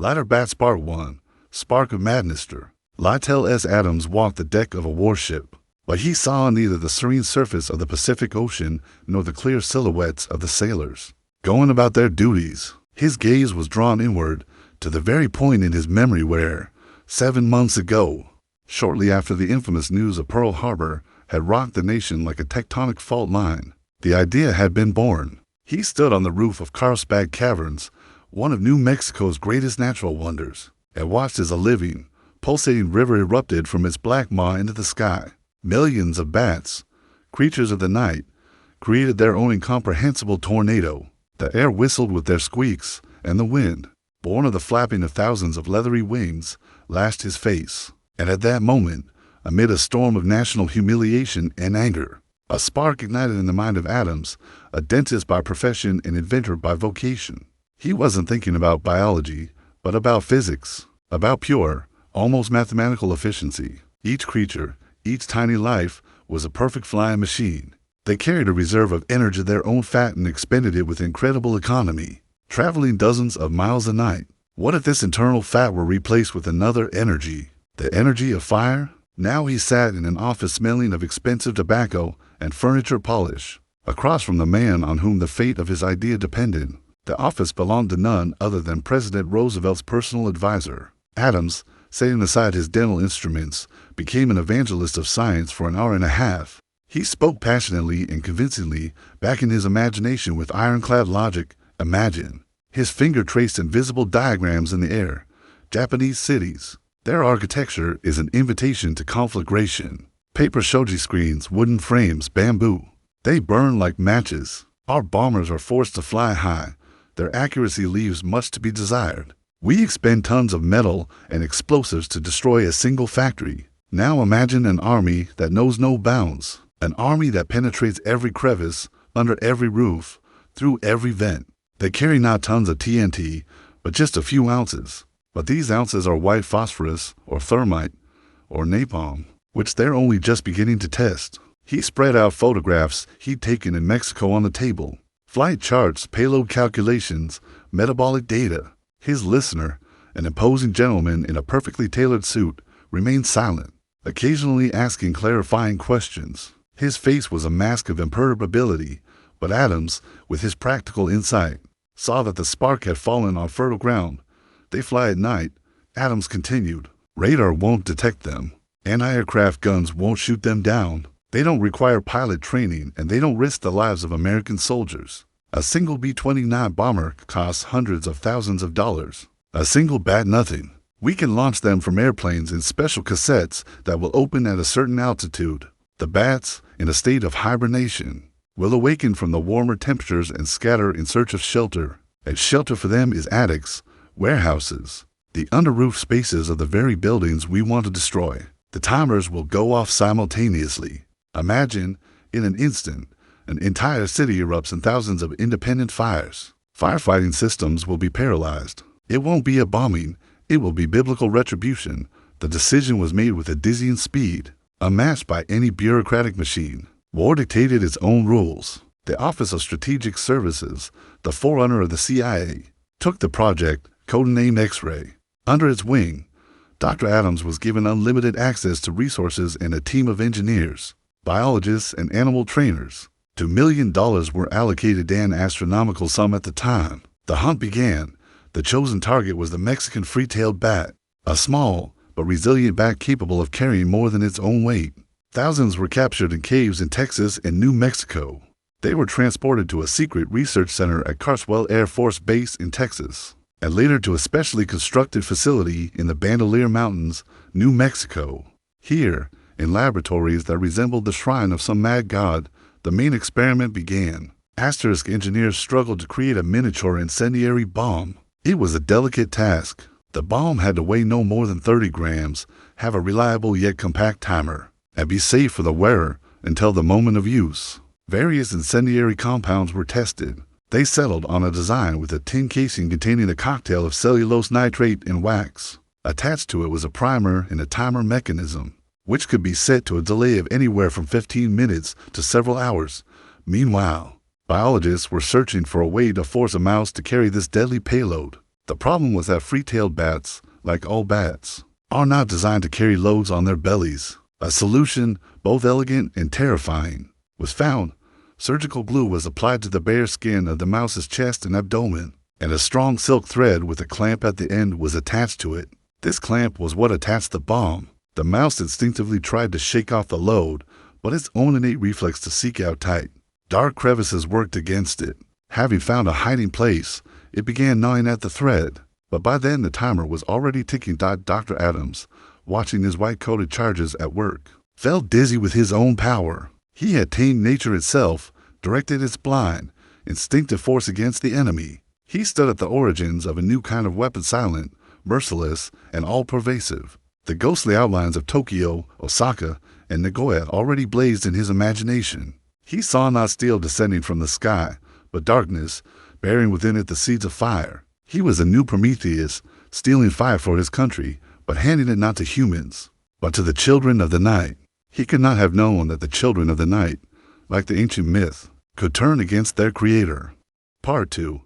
Lighter Bat Spark 1, Spark of Madnister. Lytel S. Adams walked the deck of a warship, but he saw neither the serene surface of the Pacific Ocean nor the clear silhouettes of the sailors going about their duties. His gaze was drawn inward to the very point in his memory where, 7 months ago, shortly after the infamous news of Pearl Harbor had rocked the nation like a tectonic fault line, the idea had been born. He stood on the roof of Carlsbad Caverns, one of New Mexico's greatest natural wonders, and watched as a living, pulsating river erupted from its black maw into the sky. Millions of bats, creatures of the night, created their own incomprehensible tornado. The air whistled with their squeaks, and the wind, born of the flapping of thousands of leathery wings, lashed his face. And at that moment, amid a storm of national humiliation and anger, a spark ignited in the mind of Adams, a dentist by profession and inventor by vocation. He wasn't thinking about biology, but about physics, about pure, almost mathematical efficiency. Each creature, each tiny life, was a perfect flying machine. They carried a reserve of energy of their own fat and expended it with incredible economy, traveling dozens of miles a night. What if this internal fat were replaced with another energy, the energy of fire? Now he sat in an office smelling of expensive tobacco and furniture polish, across from the man on whom the fate of his idea depended. The office belonged to none other than President Roosevelt's personal advisor. Adams, setting aside his dental instruments, became an evangelist of science for an hour and a half. He spoke passionately and convincingly, backing his imagination with ironclad logic. Imagine. His finger traced invisible diagrams in the air. Japanese cities. Their architecture is an invitation to conflagration. Paper shoji screens, wooden frames, bamboo. They burn like matches. Our bombers are forced to fly high. Their accuracy leaves much to be desired. We expend tons of metal and explosives to destroy a single factory. Now imagine an army that knows no bounds. An army that penetrates every crevice, under every roof, through every vent. They carry not tons of TNT, but just a few ounces. But these ounces are white phosphorus, or thermite, or napalm, which they're only just beginning to test. He spread out photographs he'd taken in Mexico on the table. Flight charts, payload calculations, metabolic data. His listener, an imposing gentleman in a perfectly tailored suit, remained silent, occasionally asking clarifying questions. His face was a mask of imperturbability, but Adams, with his practical insight, saw that the spark had fallen on fertile ground. They fly at night, Adams continued. Radar won't detect them. Anti-aircraft guns won't shoot them down. They don't require pilot training, and they don't risk the lives of American soldiers. A single B-29 bomber costs hundreds of thousands of dollars. A single bat nothing. We can launch them from airplanes in special cassettes that will open at a certain altitude. The bats, in a state of hibernation, will awaken from the warmer temperatures and scatter in search of shelter. And shelter for them is attics, warehouses, the under-roof spaces of the very buildings we want to destroy. The timers will go off simultaneously. Imagine, in an instant, an entire city erupts in thousands of independent fires. Firefighting systems will be paralyzed. It won't be a bombing, it will be biblical retribution. The decision was made with a dizzying speed, unmatched by any bureaucratic machine. War dictated its own rules. The Office of Strategic Services, the forerunner of the CIA, took the project, codenamed X-Ray. Under its wing, Dr. Adams was given unlimited access to resources and a team of engineers, biologists, and animal trainers. $2 million were allocated an astronomical sum at the time. The hunt began. The chosen target was the Mexican free-tailed bat, a small but resilient bat capable of carrying more than its own weight. Thousands were captured in caves in Texas and New Mexico. They were transported to a secret research center at Carswell Air Force Base in Texas, and later to a specially constructed facility in the Bandelier Mountains, New Mexico. Here, in laboratories that resembled the shrine of some mad god, the main experiment began. Asterisk engineers struggled to create a miniature incendiary bomb. It was a delicate task. The bomb had to weigh no more than 30 grams, have a reliable yet compact timer, and be safe for the wearer until the moment of use. Various incendiary compounds were tested. They settled on a design with a tin casing containing a cocktail of cellulose nitrate and wax. Attached to it was a primer and a timer mechanism, which could be set to a delay of anywhere from 15 minutes to several hours. Meanwhile, biologists were searching for a way to force a mouse to carry this deadly payload. The problem was that free-tailed bats, like all bats, are not designed to carry loads on their bellies. A solution, both elegant and terrifying, was found. Surgical glue was applied to the bare skin of the mouse's chest and abdomen, and a strong silk thread with a clamp at the end was attached to it. This clamp was what attached the bomb. The mouse instinctively tried to shake off the load, but its own innate reflex to seek out tight, dark crevices worked against it. Having found a hiding place, it began gnawing at the thread. But by then the timer was already ticking. Dr. Adams, watching his white-coated charges at work, felt dizzy with his own power. He had tamed nature itself, directed its blind, instinctive force against the enemy. He stood at the origins of a new kind of weapon, silent, merciless, and all-pervasive. The ghostly outlines of Tokyo, Osaka, and Nagoya already blazed in his imagination. He saw not steel descending from the sky, but darkness, bearing within it the seeds of fire. He was a new Prometheus, stealing fire for his country, but handing it not to humans, but to the children of the night. He could not have known that the children of the night, like the ancient myth, could turn against their creator. Part 2.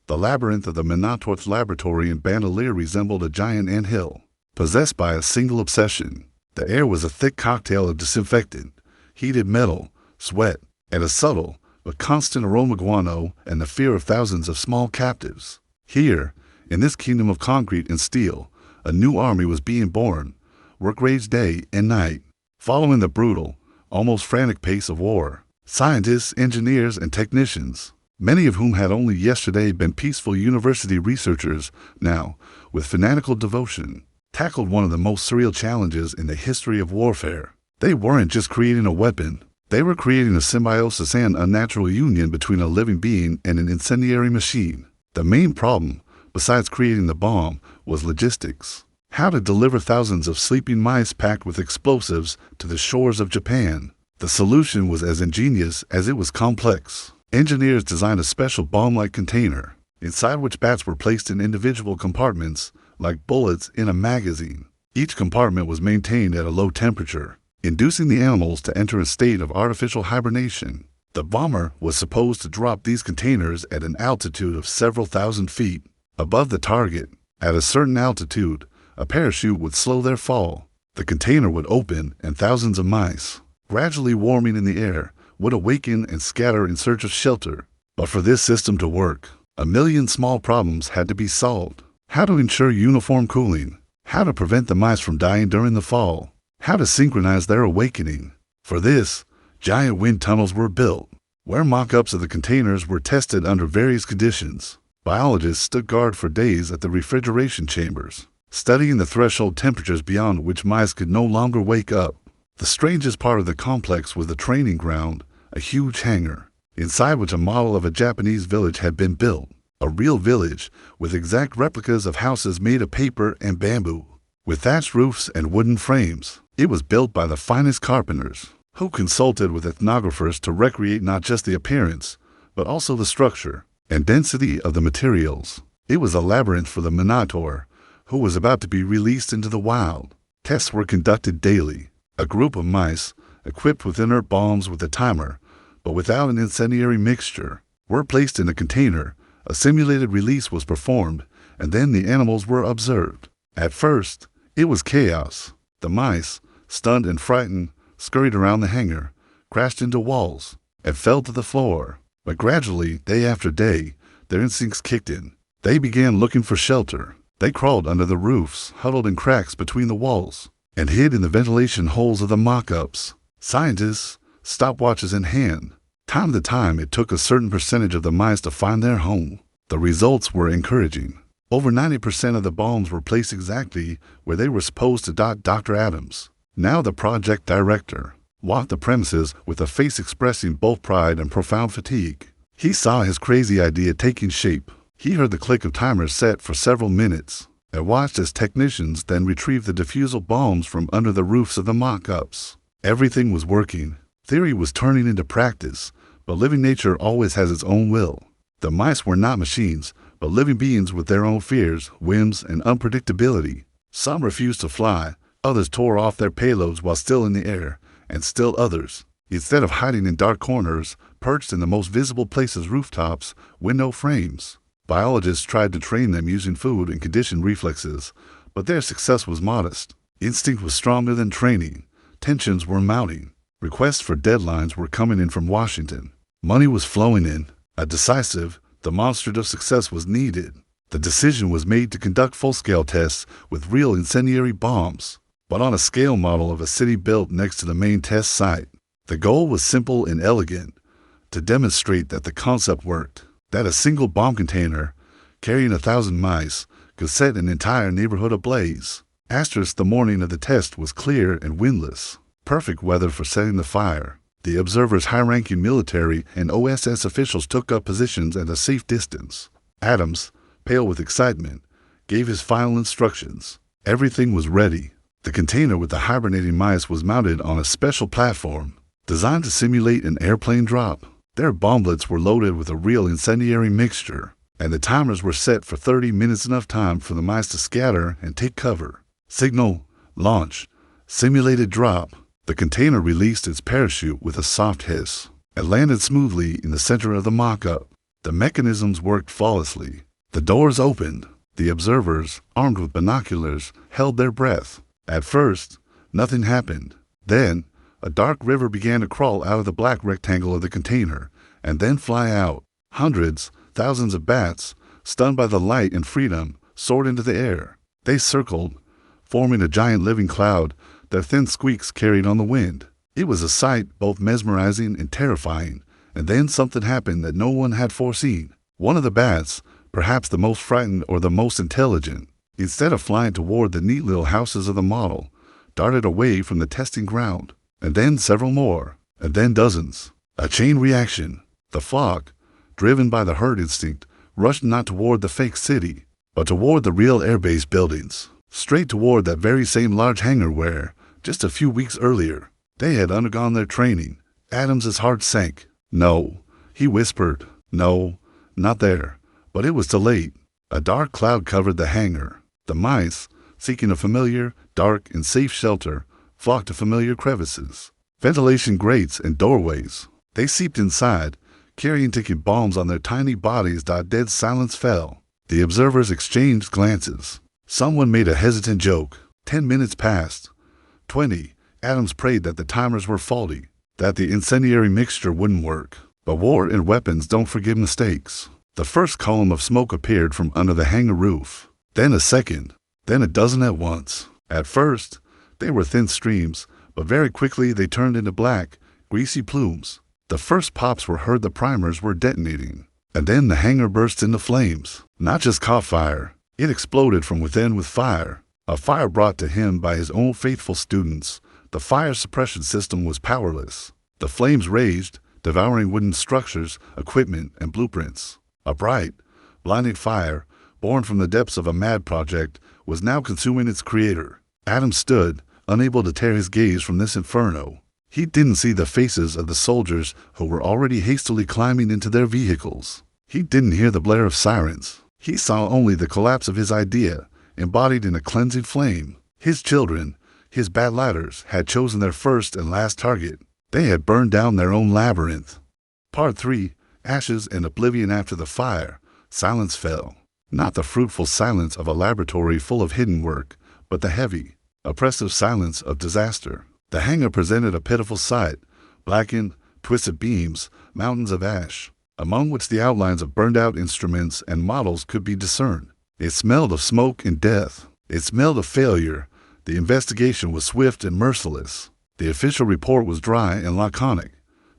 The labyrinth of the Minotaur's laboratory in Bandolier resembled a giant anthill, possessed by a single obsession. The air was a thick cocktail of disinfectant, heated metal, sweat, and a subtle but constant aroma guano and the fear of thousands of small captives. Here, in this kingdom of concrete and steel, a new army was being born. Work raged day and night, following the brutal, almost frantic pace of war. Scientists, engineers, and technicians, many of whom had only yesterday been peaceful university researchers, now, with fanatical devotion, tackled one of the most surreal challenges in the history of warfare. They weren't just creating a weapon. They were creating a symbiosis and unnatural union between a living being and an incendiary machine. The main problem, besides creating the bomb, was logistics. How to deliver thousands of sleeping mice packed with explosives to the shores of Japan. The solution was as ingenious as it was complex. Engineers designed a special bomb-like container, inside which bats were placed in individual compartments, like bullets in a magazine. Each compartment was maintained at a low temperature, inducing the animals to enter a state of artificial hibernation. The bomber was supposed to drop these containers at an altitude of several thousand feet above the target. At a certain altitude, a parachute would slow their fall. The container would open, and thousands of mice, gradually warming in the air, would awaken and scatter in search of shelter. But for this system to work, a million small problems had to be solved. How to ensure uniform cooling, how to prevent the mice from dying during the fall, how to synchronize their awakening. For this, giant wind tunnels were built, where mock-ups of the containers were tested under various conditions. Biologists stood guard for days at the refrigeration chambers, studying the threshold temperatures beyond which mice could no longer wake up. The strangest part of the complex was the training ground, a huge hangar, inside which a model of a Japanese village had been built. A real village, with exact replicas of houses made of paper and bamboo, with thatched roofs and wooden frames. It was built by the finest carpenters, who consulted with ethnographers to recreate not just the appearance, but also the structure and density of the materials. It was a labyrinth for the Minotaur, who was about to be released into the wild. Tests were conducted daily. A group of mice, equipped with inert bombs with a timer, but without an incendiary mixture, were placed in a container. A simulated release was performed, and then the animals were observed. At first, it was chaos. The mice, stunned and frightened, scurried around the hangar, crashed into walls, and fell to the floor. But gradually, day after day, their instincts kicked in. They began looking for shelter. They crawled under the roofs, huddled in cracks between the walls, and hid in the ventilation holes of the mock-ups. Scientists, stopwatches in hand, time to time it took a certain percentage of the mice to find their home. The results were encouraging. Over 90% of the bombs were placed exactly where they were supposed to. Dr. Adams, now the project director, walked the premises with a face expressing both pride and profound fatigue. He saw his crazy idea taking shape. He heard the click of timers set for several minutes, and watched as technicians then retrieved the defusal bombs from under the roofs of the mock-ups. Everything was working. Theory was turning into practice, but living nature always has its own will. The mice were not machines, but living beings with their own fears, whims, and unpredictability. Some refused to fly, others tore off their payloads while still in the air, and still others, instead of hiding in dark corners, perched in the most visible places, rooftops, window frames. Biologists tried to train them using food and conditioned reflexes, but their success was modest. Instinct was stronger than training. Tensions were mounting. Requests for deadlines were coming in from Washington. Money was flowing in. A decisive, demonstrative success was needed. The decision was made to conduct full-scale tests with real incendiary bombs, but on a scale model of a city built next to the main test site. The goal was simple and elegant: to demonstrate that the concept worked, that a single bomb container carrying 1,000 mice could set an entire neighborhood ablaze. The morning of the test was clear and windless. Perfect weather for setting the fire. The observers' high-ranking military and OSS officials took up positions at a safe distance. Adams, pale with excitement, gave his final instructions. Everything was ready. The container with the hibernating mice was mounted on a special platform designed to simulate an airplane drop. Their bomblets were loaded with a real incendiary mixture, and the timers were set for 30 minutes, enough time for the mice to scatter and take cover. Signal, launch, simulated drop. The container released its parachute with a soft hiss. It landed smoothly in the center of the mock-up. The mechanisms worked flawlessly. The doors opened. The observers, armed with binoculars, held their breath. At first, nothing happened. Then, a dark river began to crawl out of the black rectangle of the container, and then fly out. Hundreds, thousands of bats, stunned by the light and freedom, soared into the air. They circled, forming a giant living cloud, their thin squeaks carried on the wind. It was a sight both mesmerizing and terrifying, and then something happened that no one had foreseen. One of the bats, perhaps the most frightened or the most intelligent, instead of flying toward the neat little houses of the model, darted away from the testing ground, and then several more, and then dozens. A chain reaction. The flock, driven by the herd instinct, rushed not toward the fake city, but toward the real airbase buildings, straight toward that very same large hangar where, just a few weeks earlier, they had undergone their training. Adams's heart sank. No, he whispered. No, not there. But it was too late. A dark cloud covered the hangar. The mice, seeking a familiar, dark, and safe shelter, flocked to familiar crevices, ventilation grates, and doorways. They seeped inside, carrying ticking bombs on their tiny bodies. Dead silence fell. The observers exchanged glances. Someone made a hesitant joke. 10 minutes passed. 20. Adams prayed that the timers were faulty, that the incendiary mixture wouldn't work. But war and weapons don't forgive mistakes. The first column of smoke appeared from under the hangar roof. Then a second. Then a dozen at once. At first, they were thin streams, but very quickly they turned into black, greasy plumes. The first pops were heard. The primers were detonating. And then the hangar burst into flames. Not just caught fire. It exploded from within with fire. A fire brought to him by his own faithful students. The fire suppression system was powerless. The flames raged, devouring wooden structures, equipment, and blueprints. A bright, blinding fire, born from the depths of a mad project, was now consuming its creator. Adam stood, unable to tear his gaze from this inferno. He didn't see the faces of the soldiers who were already hastily climbing into their vehicles. He didn't hear the blare of sirens. He saw only the collapse of his idea, embodied in a cleansing flame. His children, his bat ladders, had chosen their first and last target. They had burned down their own labyrinth. Part 3. Ashes and oblivion. After the fire, silence fell. Not the fruitful silence of a laboratory full of hidden work, but the heavy, oppressive silence of disaster. The hangar presented a pitiful sight: blackened, twisted beams, mountains of ash, among which the outlines of burned-out instruments and models could be discerned. It smelled of smoke and death. It smelled of failure. The investigation was swift and merciless. The official report was dry and laconic.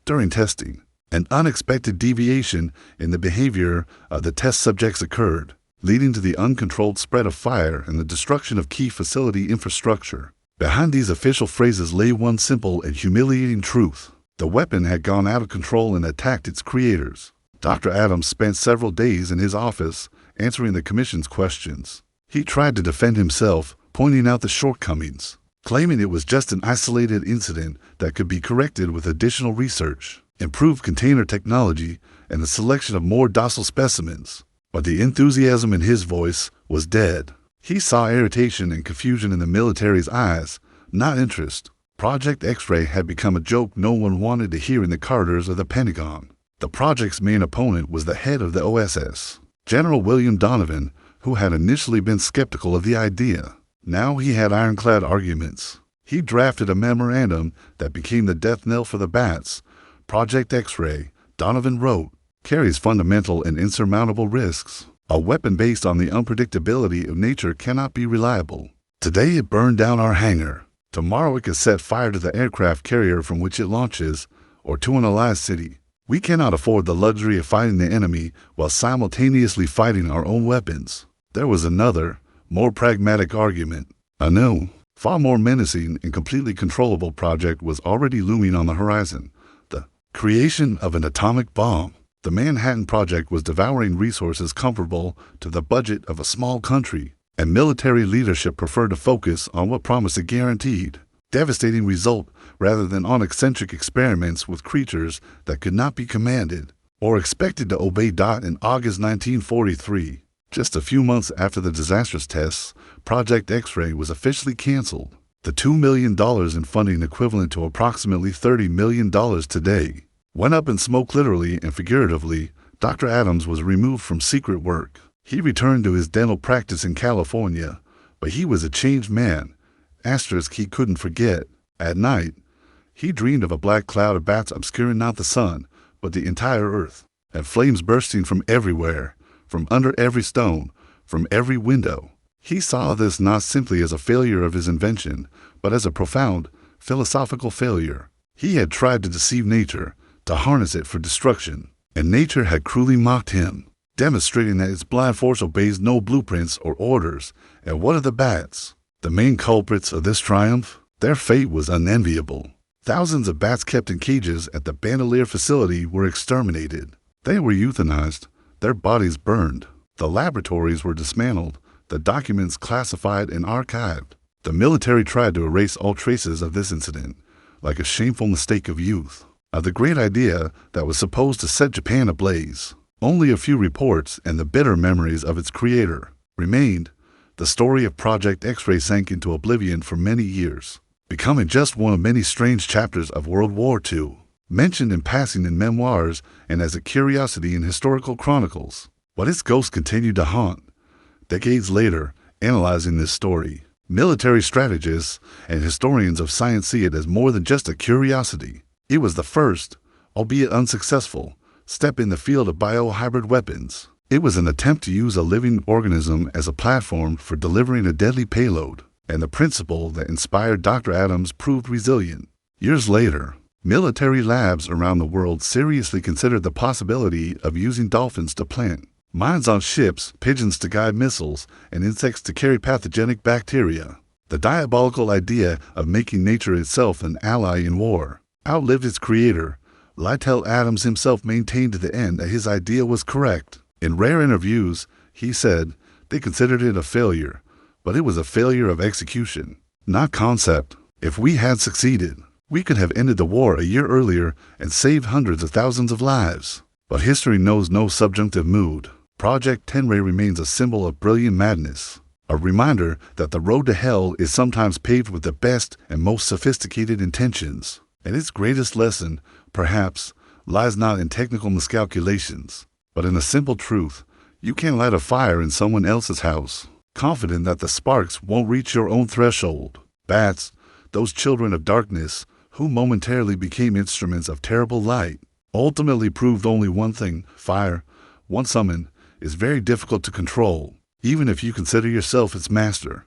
During testing, an unexpected deviation in the behavior of the test subjects occurred, leading to the uncontrolled spread of fire and the destruction of key facility infrastructure. Behind these official phrases lay one simple and humiliating truth: the weapon had gone out of control and attacked its creators. Dr. Adams spent several days in his office answering the commission's questions. He tried to defend himself, pointing out the shortcomings, claiming it was just an isolated incident that could be corrected with additional research, improved container technology, and the selection of more docile specimens. But the enthusiasm in his voice was dead. He saw irritation and confusion in the military's eyes, not interest. Project X-Ray had become a joke no one wanted to hear in the corridors of the Pentagon. The project's main opponent was the head of the OSS. General William Donovan, who had initially been skeptical of the idea. Now he had ironclad arguments. He drafted a memorandum that became the death knell for the bats. Project X-ray, Donovan wrote, carries fundamental and insurmountable risks. A weapon based on the unpredictability of nature cannot be reliable. Today it burned down our hangar. Tomorrow it could set fire to the aircraft carrier from which it launches, or to an allied city. We cannot afford the luxury of fighting the enemy while simultaneously fighting our own weapons. There was another, more pragmatic argument. A new, far more menacing and completely controllable project was already looming on the horizon. The creation of an atomic bomb. The Manhattan Project was devouring resources comparable to the budget of a small country, and military leadership preferred to focus on what promised a guaranteed, devastating result rather than on eccentric experiments with creatures that could not be commanded or expected to obey. In August 1943, just a few months after the disastrous tests, Project X-ray was officially canceled. The $2 million in funding, equivalent to approximately $30 million today, went up in smoke literally and figuratively. Dr. Adams was removed from secret work. He returned to his dental practice in California, but he was a changed man. Asterisk he couldn't forget. At night, he dreamed of a black cloud of bats obscuring not the sun, but the entire earth, and flames bursting from everywhere, from under every stone, from every window. He saw this not simply as a failure of his invention, but as a profound, philosophical failure. He had tried to deceive nature, to harness it for destruction, and nature had cruelly mocked him, demonstrating that its blind force obeys no blueprints or orders. And what of the bats? The main culprits of this triumph? Their fate was unenviable. Thousands of bats kept in cages at the Bandelier facility were exterminated. They were euthanized, their bodies burned. The laboratories were dismantled, the documents classified and archived. The military tried to erase all traces of this incident, like a shameful mistake of youth, of the great idea that was supposed to set Japan ablaze. Only a few reports and the bitter memories of its creator remained. The story of Project X-ray sank into oblivion for many years, becoming just one of many strange chapters of World War II, mentioned in passing in memoirs and as a curiosity in historical chronicles. But its ghost continued to haunt. Decades later, analyzing this story, military strategists and historians of science see it as more than just a curiosity. It was the first, albeit unsuccessful, step in the field of biohybrid weapons. It was an attempt to use a living organism as a platform for delivering a deadly payload, and the principle that inspired Dr. Adams proved resilient. Years later, military labs around the world seriously considered the possibility of using dolphins to plant mines on ships, pigeons to guide missiles, and insects to carry pathogenic bacteria. The diabolical idea of making nature itself an ally in war outlived its creator. Lytle Adams himself maintained to the end that his idea was correct. In rare interviews, he said they considered it a failure, but it was a failure of execution, not concept. If we had succeeded, we could have ended the war a year earlier and saved hundreds of thousands of lives. But history knows no subjunctive mood. Project X-ray remains a symbol of brilliant madness, a reminder that the road to hell is sometimes paved with the best and most sophisticated intentions. And its greatest lesson, perhaps, lies not in technical miscalculations, but in a simple truth. You can't light a fire in someone else's house, confident that the sparks won't reach your own threshold. Bats, those children of darkness, who momentarily became instruments of terrible light, ultimately proved only one thing: fire, once summoned, is very difficult to control, even if you consider yourself its master.